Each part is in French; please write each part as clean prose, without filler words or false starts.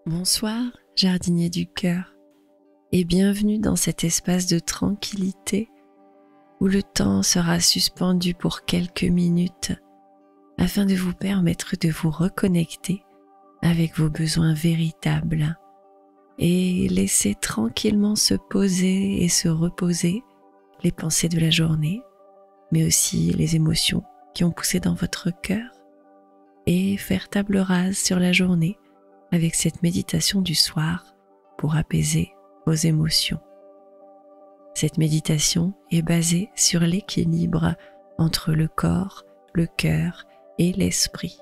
Bonsoir, jardinier du cœur, et bienvenue dans cet espace de tranquillité où le temps sera suspendu pour quelques minutes afin de vous permettre de vous reconnecter avec vos besoins véritables et laisser tranquillement se poser et se reposer les pensées de la journée, mais aussi les émotions qui ont poussé dans votre cœur, et faire table rase sur la journée avec cette méditation du soir pour apaiser vos émotions. Cette méditation est basée sur l'équilibre entre le corps, le cœur et l'esprit.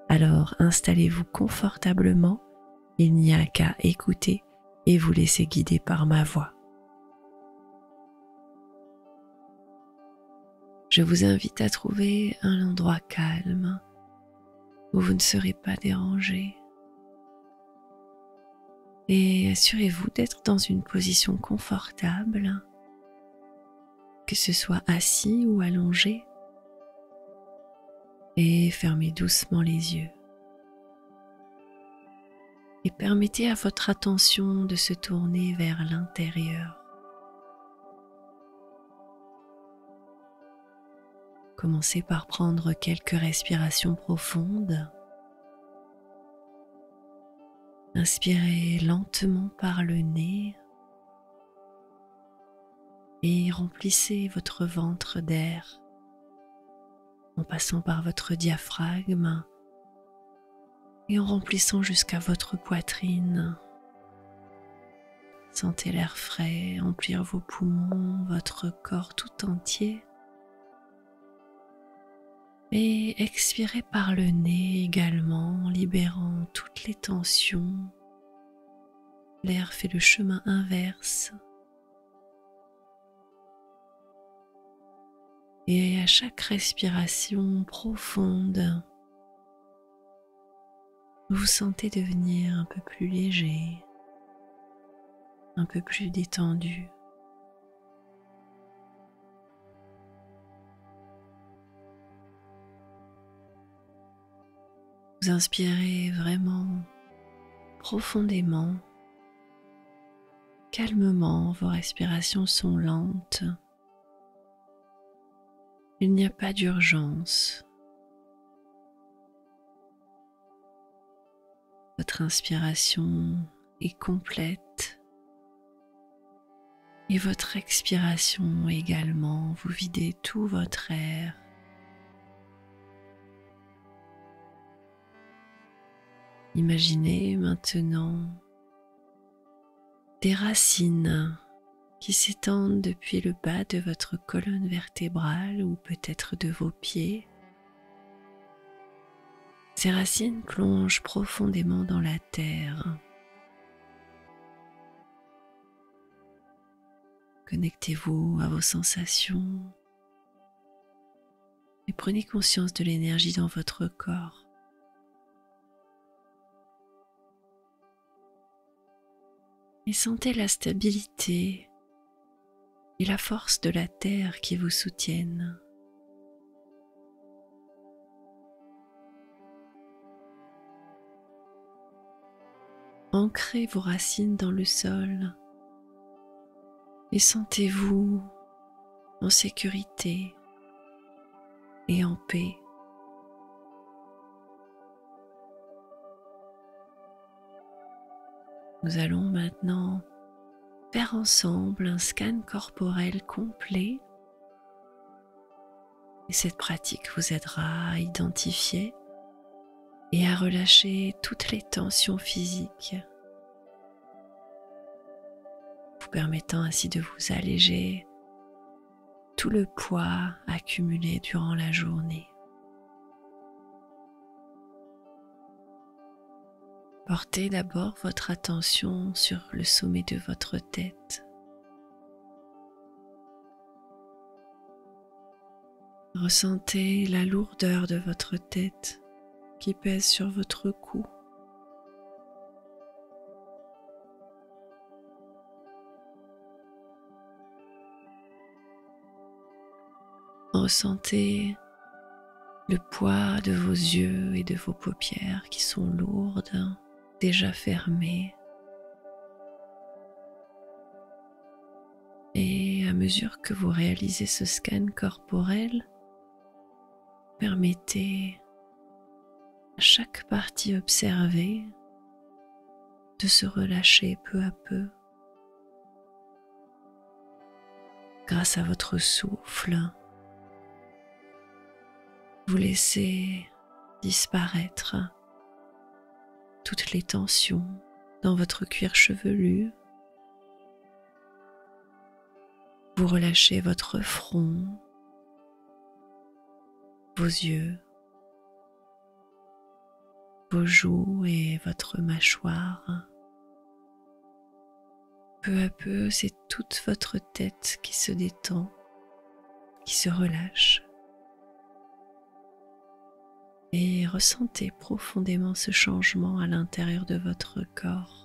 Alors installez-vous confortablement, il n'y a qu'à écouter et vous laisser guider par ma voix. Je vous invite à trouver un endroit calme où vous ne serez pas dérangé. Et assurez-vous d'être dans une position confortable, que ce soit assis ou allongé, et fermez doucement les yeux. Et permettez à votre attention de se tourner vers l'intérieur. Commencez par prendre quelques respirations profondes. Inspirez lentement par le nez et remplissez votre ventre d'air en passant par votre diaphragme et en remplissant jusqu'à votre poitrine. Sentez l'air frais emplir vos poumons, votre corps tout entier. Et expirez par le nez également, libérant toutes les tensions. L'air fait le chemin inverse. Et à chaque respiration profonde, vous vous sentez devenir un peu plus léger, un peu plus détendu. Vous inspirez vraiment profondément, calmement, vos respirations sont lentes. Il n'y a pas d'urgence. Votre inspiration est complète et votre expiration également. Vous videz tout votre air. Imaginez maintenant des racines qui s'étendent depuis le bas de votre colonne vertébrale ou peut-être de vos pieds. Ces racines plongent profondément dans la terre. Connectez-vous à vos sensations et prenez conscience de l'énergie dans votre corps. Et sentez la stabilité et la force de la terre qui vous soutiennent. Ancrez vos racines dans le sol et sentez-vous en sécurité et en paix. Nous allons maintenant faire ensemble un scan corporel complet et cette pratique vous aidera à identifier et à relâcher toutes les tensions physiques, vous permettant ainsi de vous alléger tout le poids accumulé durant la journée. Portez d'abord votre attention sur le sommet de votre tête. Ressentez la lourdeur de votre tête qui pèse sur votre cou. Ressentez le poids de vos yeux et de vos paupières qui sont lourdes déjà fermés. Et à mesure que vous réalisez ce scan corporel, permettez à chaque partie observée de se relâcher peu à peu grâce à votre souffle. Vous laissez disparaître toutes les tensions dans votre cuir chevelu. Vous relâchez votre front, vos yeux, vos joues et votre mâchoire. Peu à peu, c'est toute votre tête qui se détend, qui se relâche. Et ressentez profondément ce changement à l'intérieur de votre corps.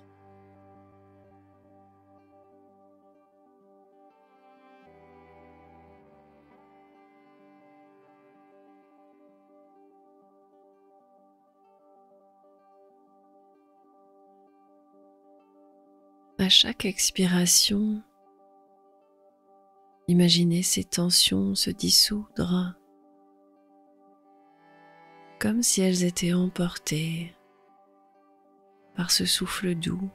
À chaque expiration, imaginez ces tensions se dissoudre comme si elles étaient emportées par ce souffle doux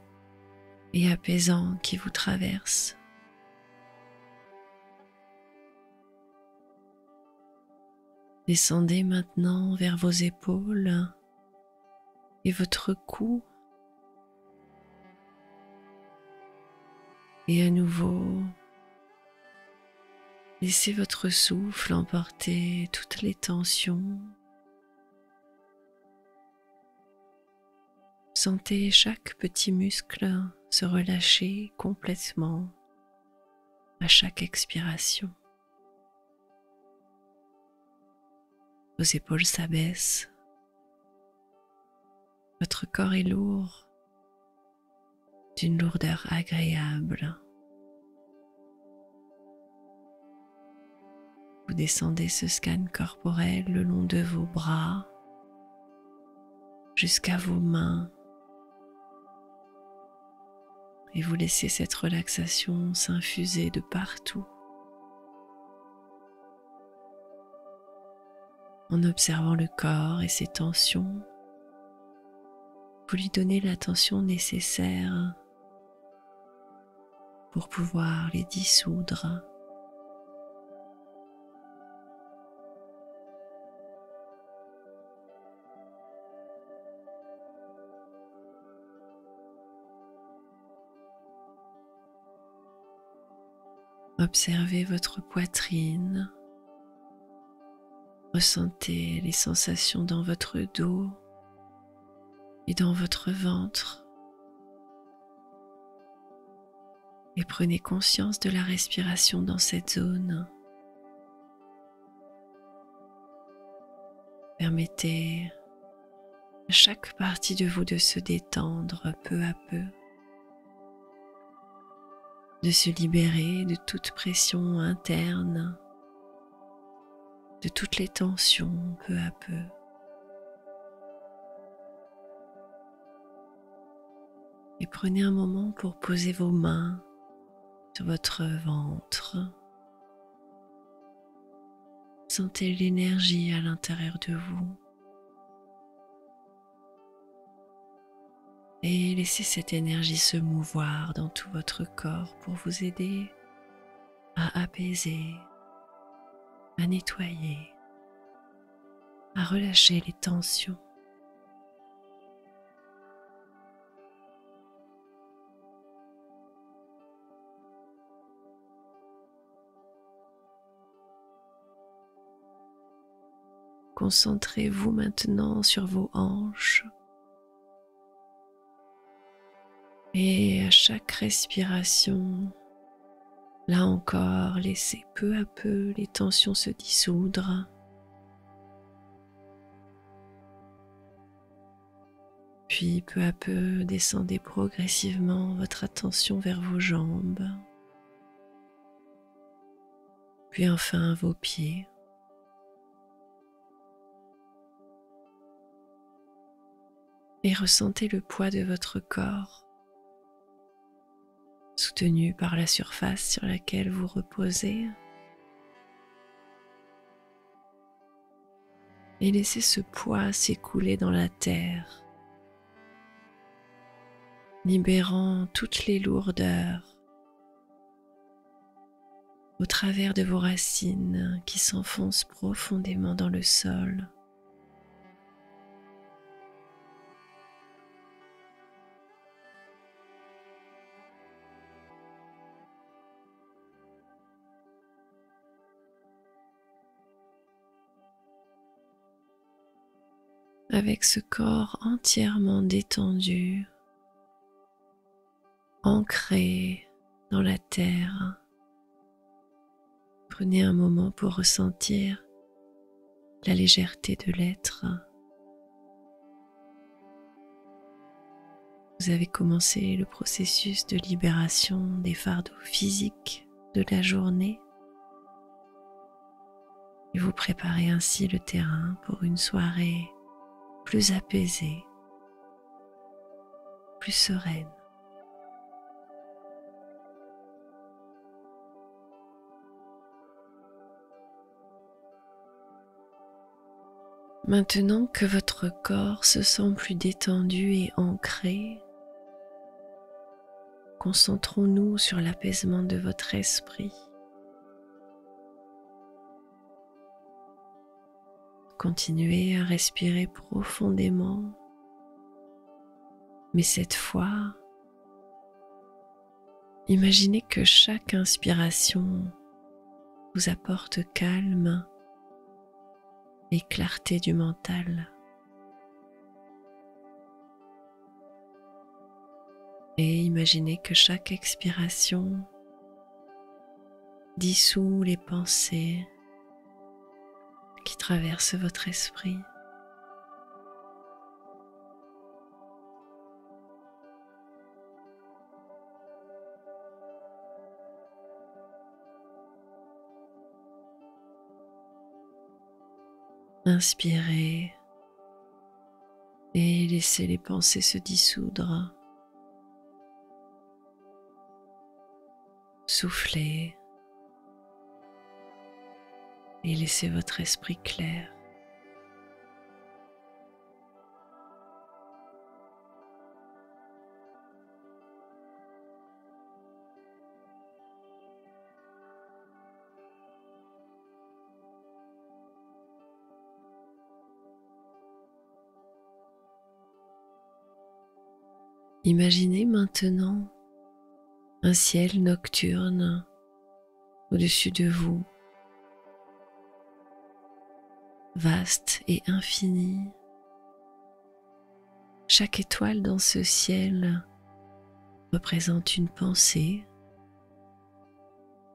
et apaisant qui vous traverse. Descendez maintenant vers vos épaules et votre cou. Et à nouveau, laissez votre souffle emporter toutes les tensions. Sentez chaque petit muscle se relâcher complètement à chaque expiration. Vos épaules s'abaissent. Votre corps est lourd, d'une lourdeur agréable. Vous descendez ce scan corporel le long de vos bras jusqu'à vos mains et vous laissez cette relaxation s'infuser de partout en observant le corps et ses tensions. Vous lui donnez l'attention nécessaire pour pouvoir les dissoudre. Observez votre poitrine. Ressentez les sensations dans votre dos et dans votre ventre. Et prenez conscience de la respiration dans cette zone. Permettez à chaque partie de vous de se détendre peu à peu, de se libérer de toute pression interne, de toutes les tensions peu à peu. Et prenez un moment pour poser vos mains sur votre ventre. Sentez l'énergie à l'intérieur de vous. Et laissez cette énergie se mouvoir dans tout votre corps pour vous aider à apaiser, à nettoyer, à relâcher les tensions. Concentrez-vous maintenant sur vos hanches et à chaque respiration, là encore, laissez peu à peu les tensions se dissoudre. Puis peu à peu, descendez progressivement votre attention vers vos jambes, puis enfin vos pieds. et ressentez le poids de votre corps, soutenu par la surface sur laquelle vous reposez. Et laissez ce poids s'écouler dans la terre, libérant toutes les lourdeurs au travers de vos racines qui s'enfoncent profondément dans le sol. Avec ce corps entièrement détendu, ancré dans la terre, prenez un moment pour ressentir la légèreté de l'être. Vous avez commencé le processus de libération des fardeaux physiques de la journée et vous préparez ainsi le terrain pour une soirée plus apaisée, plus sereine. Maintenant que votre corps se sent plus détendu et ancré, concentrons-nous sur l'apaisement de votre esprit. Continuez à respirer profondément, mais cette fois, imaginez que chaque inspiration vous apporte calme et clarté du mental. Et imaginez que chaque expiration dissout les pensées qui traversent votre esprit. Inspirez et laissez les pensées se dissoudre. Soufflez et laissez votre esprit clair. Imaginez maintenant un ciel nocturne au-dessus de vous, vaste et infini. Chaque étoile dans ce ciel représente une pensée,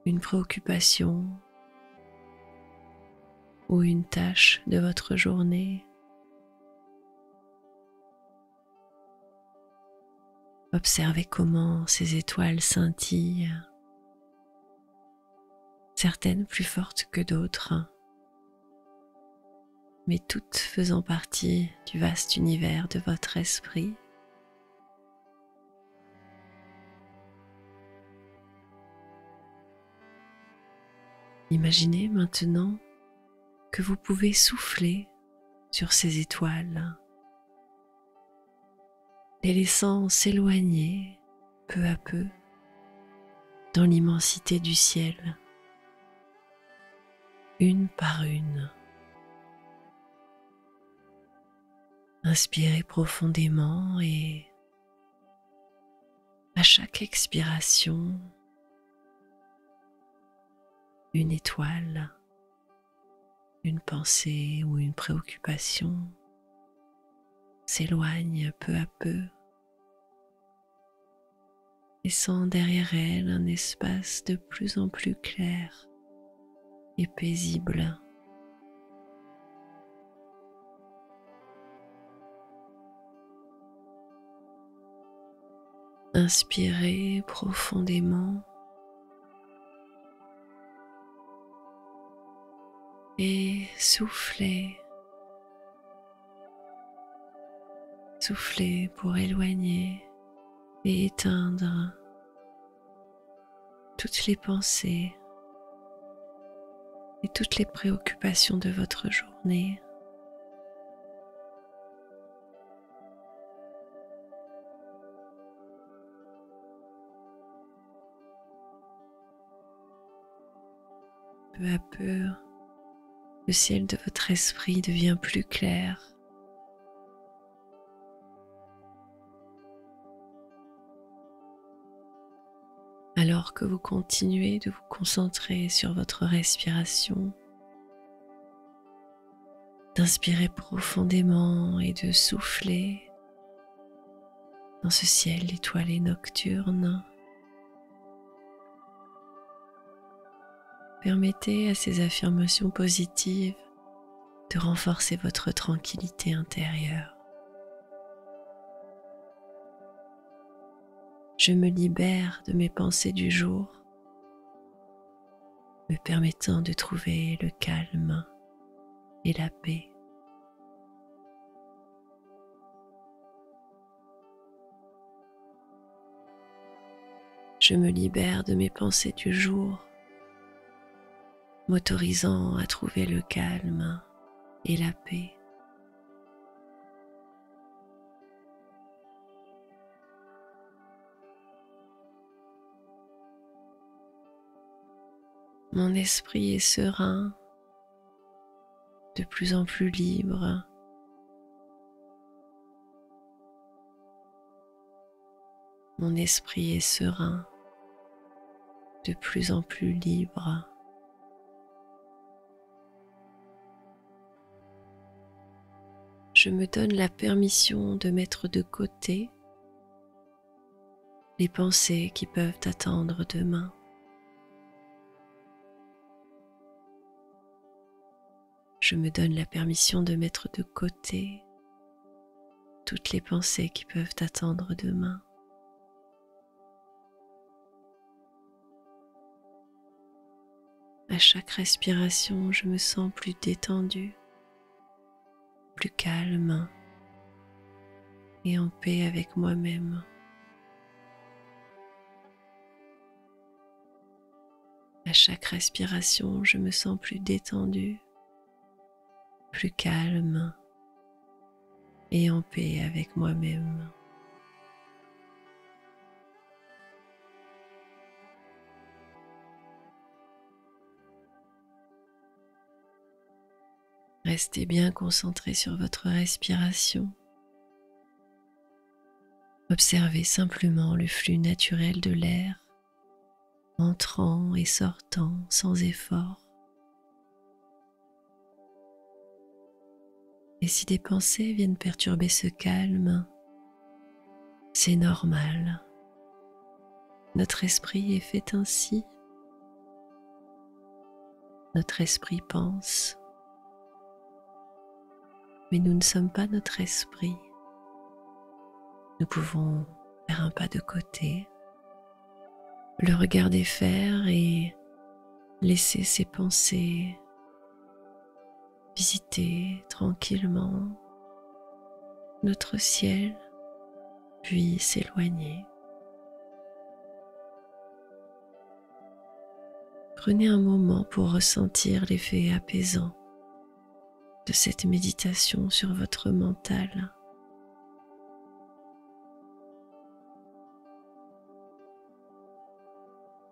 une préoccupation ou une tâche de votre journée. Observez comment ces étoiles scintillent, certaines plus fortes que d'autres, mais toutes faisant partie du vaste univers de votre esprit. Imaginez maintenant que vous pouvez souffler sur ces étoiles, les laissant s'éloigner peu à peu dans l'immensité du ciel, une par une. Inspirez profondément et à chaque expiration, une étoile, une pensée ou une préoccupation s'éloigne peu à peu, laissant derrière elle un espace de plus en plus clair et paisible. Inspirez profondément et soufflez. Soufflez pour éloigner et éteindre toutes les pensées et toutes les préoccupations de votre journée. Peu à peu, le ciel de votre esprit devient plus clair. Alors que vous continuez de vous concentrer sur votre respiration, d'inspirer profondément et de souffler dans ce ciel étoilé nocturne. Permettez à ces affirmations positives de renforcer votre tranquillité intérieure. Je me libère de mes pensées du jour, me permettant de trouver le calme et la paix. Je me libère de mes pensées du jour, m'autorisant à trouver le calme et la paix. Mon esprit est serein, de plus en plus libre. Mon esprit est serein, de plus en plus libre. Je me donne la permission de mettre de côté les pensées qui peuvent attendre demain. Je me donne la permission de mettre de côté toutes les pensées qui peuvent attendre demain. À chaque respiration, je me sens plus détendue, plus calme et en paix avec moi-même. À chaque respiration, je me sens plus détendue, plus calme et en paix avec moi-même. Restez bien concentré sur votre respiration. Observez simplement le flux naturel de l'air, entrant et sortant sans effort. Et si des pensées viennent perturber ce calme, c'est normal. Notre esprit est fait ainsi. Notre esprit pense. Mais nous ne sommes pas notre esprit. Nous pouvons faire un pas de côté, le regarder faire et laisser ses pensées visiter tranquillement notre ciel, puis s'éloigner. Prenez un moment pour ressentir l'effet apaisant de cette méditation sur votre mental.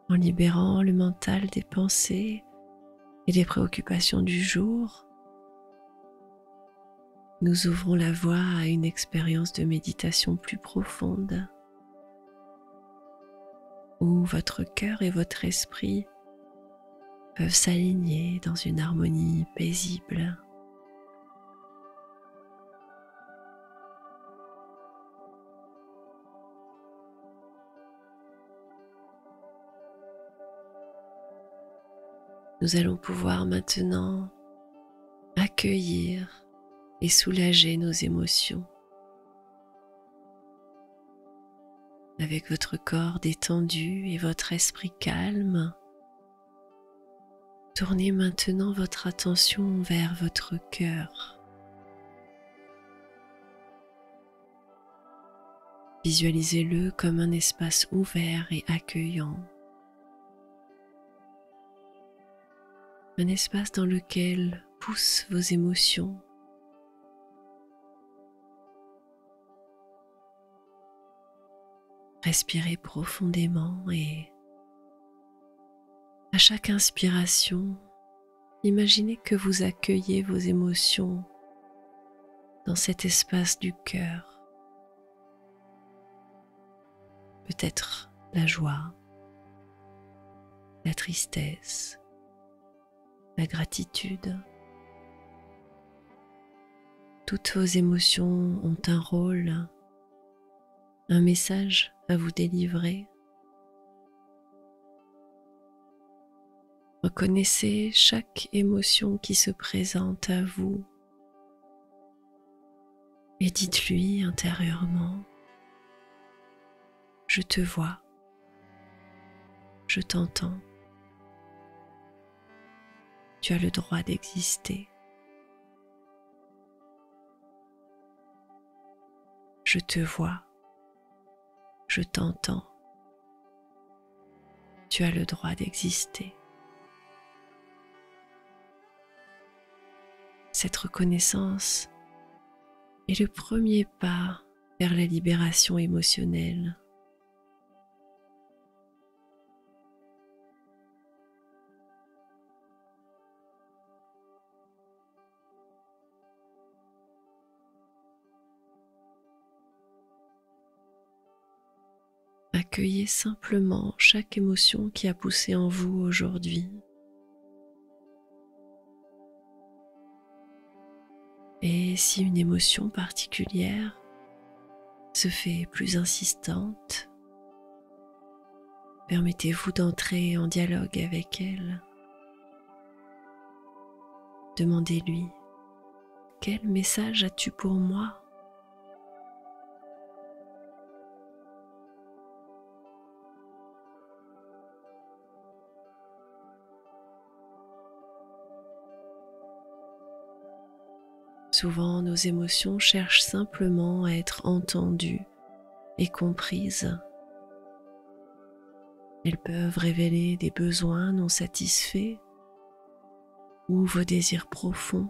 En libérant le mental des pensées et des préoccupations du jour, nous ouvrons la voie à une expérience de méditation plus profonde, où votre cœur et votre esprit peuvent s'aligner dans une harmonie paisible. Nous allons pouvoir maintenant accueillir et soulager nos émotions. Avec votre corps détendu et votre esprit calme, tournez maintenant votre attention vers votre cœur. Visualisez-le comme un espace ouvert et accueillant. Un espace dans lequel poussent vos émotions. Respirez profondément et à chaque inspiration, imaginez que vous accueillez vos émotions dans cet espace du cœur. Peut-être la joie, la tristesse, la gratitude. Toutes vos émotions ont un rôle, un message à vous délivrer. Reconnaissez chaque émotion qui se présente à vous et dites-lui intérieurement: je te vois, je t'entends, tu as le droit d'exister. Je te vois, je t'entends, tu as le droit d'exister. Cette reconnaissance est le premier pas vers la libération émotionnelle. Accueillez simplement chaque émotion qui a poussé en vous aujourd'hui. Et si une émotion particulière se fait plus insistante, permettez-vous d'entrer en dialogue avec elle. Demandez-lui: quel message as-tu pour moi ? Souvent, nos émotions cherchent simplement à être entendues et comprises. Elles peuvent révéler des besoins non satisfaits ou vos désirs profonds.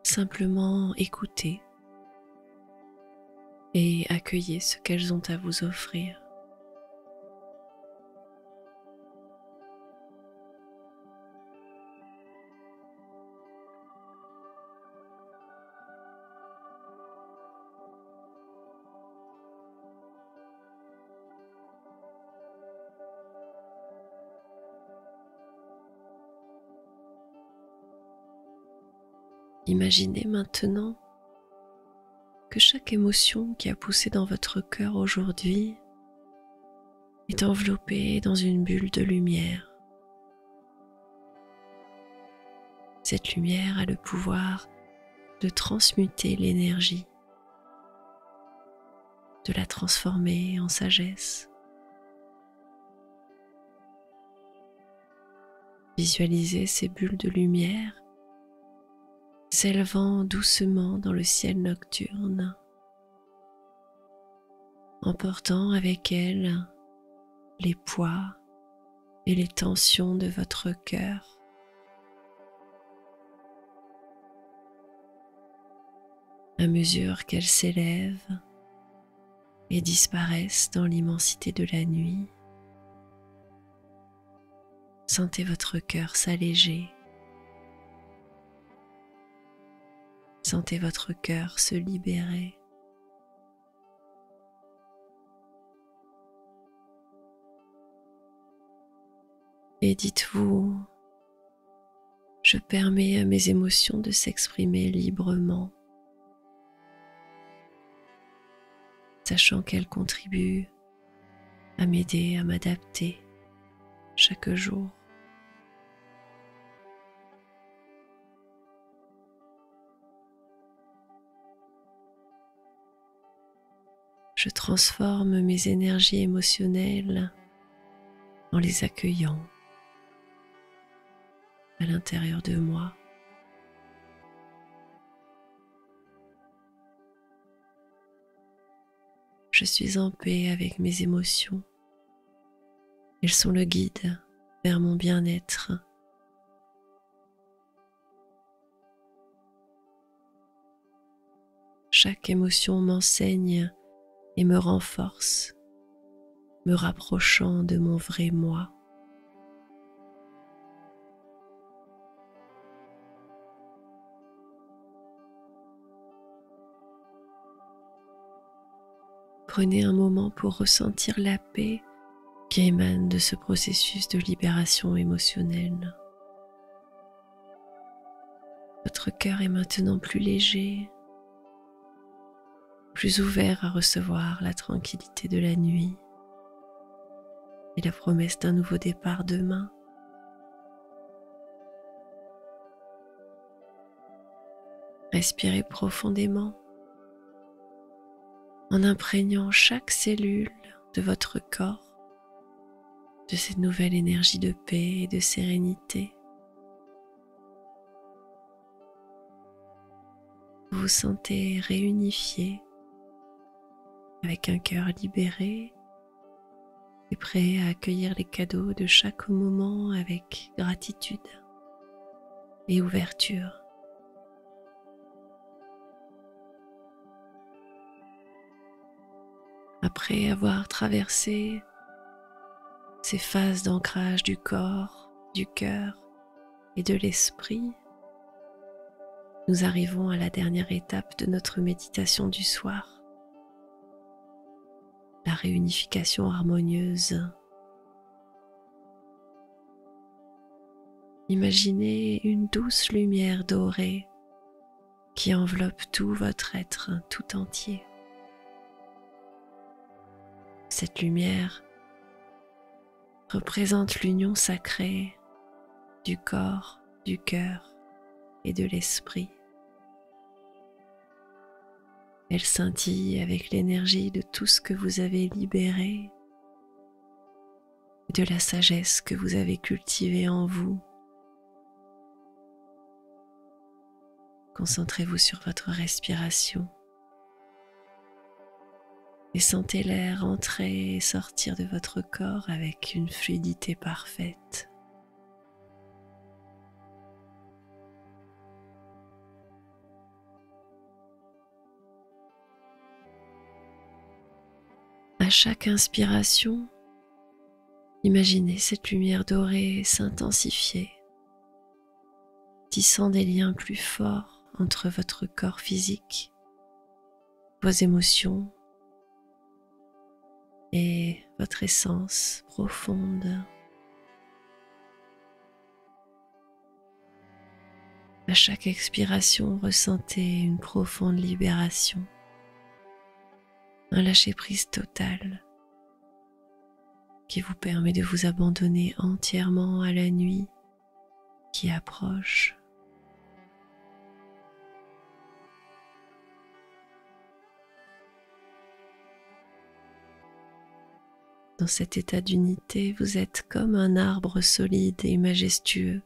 Simplement écoutez et accueillez ce qu'elles ont à vous offrir. Imaginez maintenant que chaque émotion qui a poussé dans votre cœur aujourd'hui est enveloppée dans une bulle de lumière. Cette lumière a le pouvoir de transmuter l'énergie, de la transformer en sagesse. Visualisez ces bulles de lumière s'élevant doucement dans le ciel nocturne, emportant avec elles les poids et les tensions de votre cœur. À mesure qu'elles s'élèvent et disparaissent dans l'immensité de la nuit, sentez votre cœur s'alléger. Sentez votre cœur se libérer. Et dites-vous: je permets à mes émotions de s'exprimer librement, sachant qu'elles contribuent à m'aider à m'adapter chaque jour. Je transforme mes énergies émotionnelles en les accueillant à l'intérieur de moi. Je suis en paix avec mes émotions. Elles sont le guide vers mon bien-être. Chaque émotion m'enseigne et me renforce, me rapprochant de mon vrai moi. Prenez un moment pour ressentir la paix qui émane de ce processus de libération émotionnelle. Votre cœur est maintenant plus léger, plus ouvert à recevoir la tranquillité de la nuit et la promesse d'un nouveau départ demain. Respirez profondément en imprégnant chaque cellule de votre corps de cette nouvelle énergie de paix et de sérénité. Vous vous sentez réunifié avec un cœur libéré et prêt à accueillir les cadeaux de chaque moment avec gratitude et ouverture. Après avoir traversé ces phases d'ancrage du corps, du cœur et de l'esprit, nous arrivons à la dernière étape de notre méditation du soir, la réunification harmonieuse. Imaginez une douce lumière dorée qui enveloppe tout votre être tout entier. Cette lumière représente l'union sacrée du corps, du cœur et de l'esprit. Elle scintille avec l'énergie de tout ce que vous avez libéré et de la sagesse que vous avez cultivée en vous. Concentrez-vous sur votre respiration et sentez l'air entrer et sortir de votre corps avec une fluidité parfaite. À chaque inspiration, imaginez cette lumière dorée s'intensifier, tissant des liens plus forts entre votre corps physique, vos émotions et votre essence profonde. À chaque expiration, ressentez une profonde libération, un lâcher-prise total qui vous permet de vous abandonner entièrement à la nuit qui approche. Dans cet état d'unité, vous êtes comme un arbre solide et majestueux,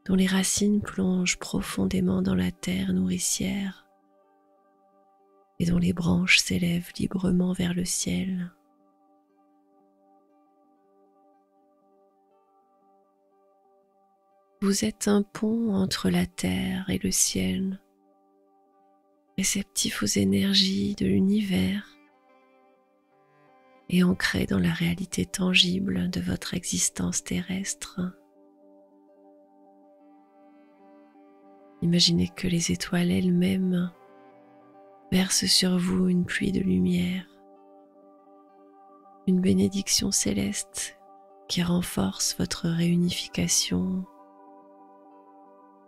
dont les racines plongent profondément dans la terre nourricière et dont les branches s'élèvent librement vers le ciel. Vous êtes un pont entre la terre et le ciel, réceptif aux énergies de l'univers et ancré dans la réalité tangible de votre existence terrestre. Imaginez que les étoiles elles-mêmes versent sur vous une pluie de lumière, une bénédiction céleste qui renforce votre réunification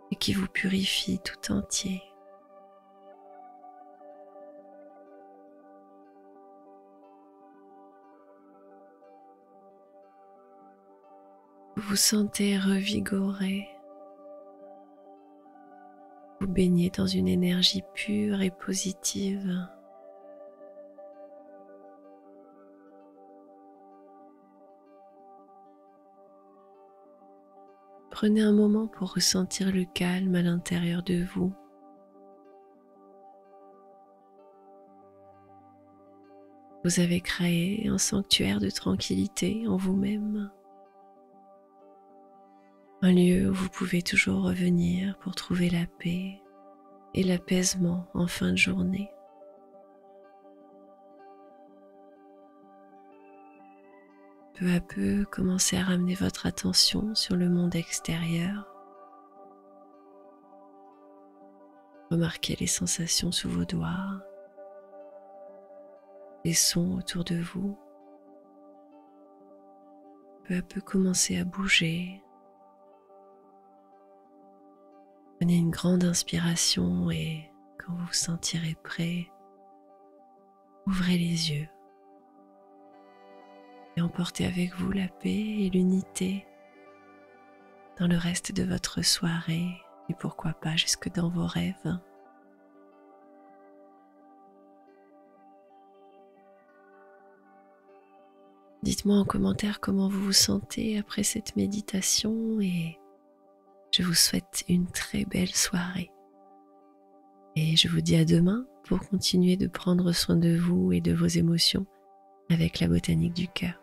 et qui vous purifie tout entier. Vous vous sentez revigoré. Vous baignez dans une énergie pure et positive. Prenez un moment pour ressentir le calme à l'intérieur de vous. Vous avez créé un sanctuaire de tranquillité en vous-même, un lieu où vous pouvez toujours revenir pour trouver la paix et l'apaisement en fin de journée. Peu à peu, commencez à ramener votre attention sur le monde extérieur. Remarquez les sensations sous vos doigts, les sons autour de vous. Peu à peu, commencez à bouger. Prenez une grande inspiration et quand vous vous sentirez prêt, ouvrez les yeux et emportez avec vous la paix et l'unité dans le reste de votre soirée et pourquoi pas jusque dans vos rêves. Dites-moi en commentaire comment vous vous sentez après cette méditation et je vous souhaite une très belle soirée. Et je vous dis à demain pour continuer de prendre soin de vous et de vos émotions avec la botanique du cœur.